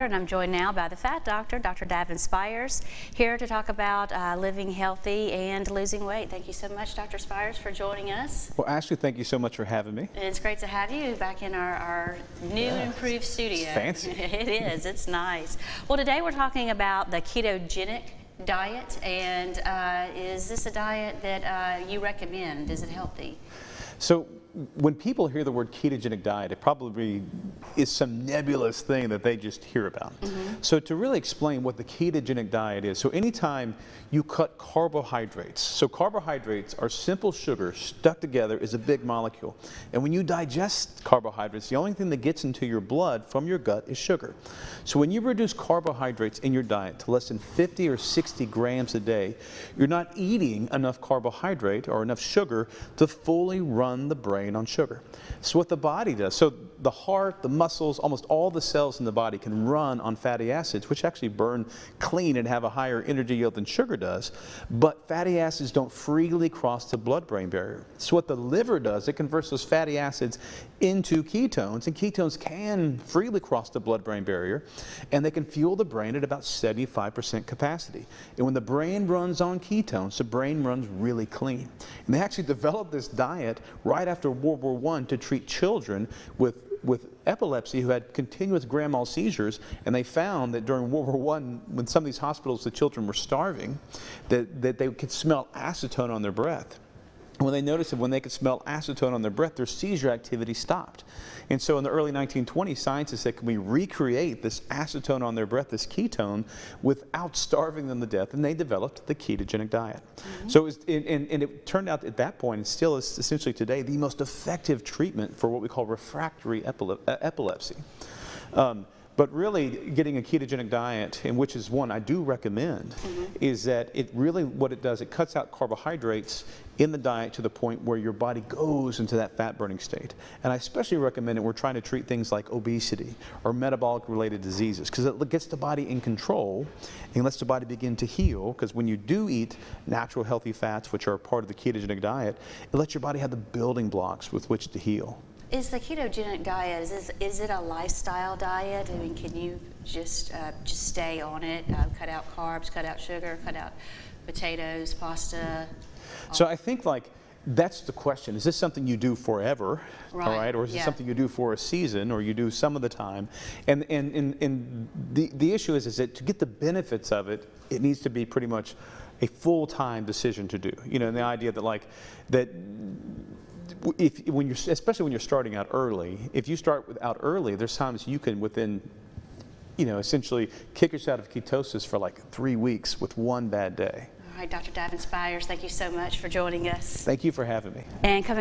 And I'm joined now by the Fat Doctor, Dr. Davin Spires, here to talk about living healthy and losing weight. Thank you so much, Dr. Spires, for joining us. Well, Ashley, thank you so much for having me. And it's great to have you back in our new and improved studio. It's fancy. It is. It's nice. Well, today we're talking about the ketogenic diet, and is this a diet that you recommend? Is it healthy? So when people hear the word ketogenic diet, it probably is some nebulous thing that they just hear about. So to really explain what the ketogenic diet is, so anytime you cut carbohydrates, so carbohydrates are simple sugar stuck together as a big molecule. And when you digest carbohydrates, the only thing that gets into your blood from your gut is sugar. So when you reduce carbohydrates in your diet to less than 50 or 60 grams a day, you're not eating enough carbohydrate or enough sugar to fully run the brain on sugar. So what the body does, so the heart, the muscles, almost all the cells in the body can run on fatty acids, which actually burn clean and have a higher energy yield than sugar does, but fatty acids don't freely cross the blood-brain barrier. So what the liver does, it converts those fatty acids into ketones, and ketones can freely cross the blood-brain barrier, and they can fuel the brain at about 75% capacity. And when the brain runs on ketones, the brain runs really clean. And they actually developed this diet right after World War I to treat children with epilepsy who had continuous grand mal seizures, and they found that during World War I, when some of these hospitals, the children were starving, that they could smell acetone on their breath. And when they noticed that when they could smell acetone on their breath, their seizure activity stopped. And so in the early 1920s, scientists said, can we recreate this acetone on their breath, this ketone, without starving them to death? And they developed the ketogenic diet. So it turned out at that point, and still is essentially today, the most effective treatment for what we call refractory epilepsy. But really, getting a ketogenic diet, and which is one I do recommend, is that it really, what it does, it cuts out carbohydrates in the diet to the point where your body goes into that fat burning state. And I especially recommend it when we're trying to treat things like obesity or metabolic related diseases, because it gets the body in control and lets the body begin to heal. Because when you do eat natural healthy fats, which are part of the ketogenic diet, it lets your body have the building blocks with which to heal. Is the ketogenic diet, is it a lifestyle diet? I mean, can you just stay on it, cut out carbs, cut out sugar, cut out potatoes, pasta? So I think that's the question. Is this something you do forever, all right? Or is it something you do for a season, or you do some of the time? And the issue is that to get the benefits of it, it needs to be pretty much a full-time decision to do. You know, and the idea that especially when you're starting out early, if you start out early, there's times you can essentially kick yourself out of ketosis for like 3 weeks with one bad day. All right, Dr. Davin Spires, thank you so much for joining us. Thank you for having me. And coming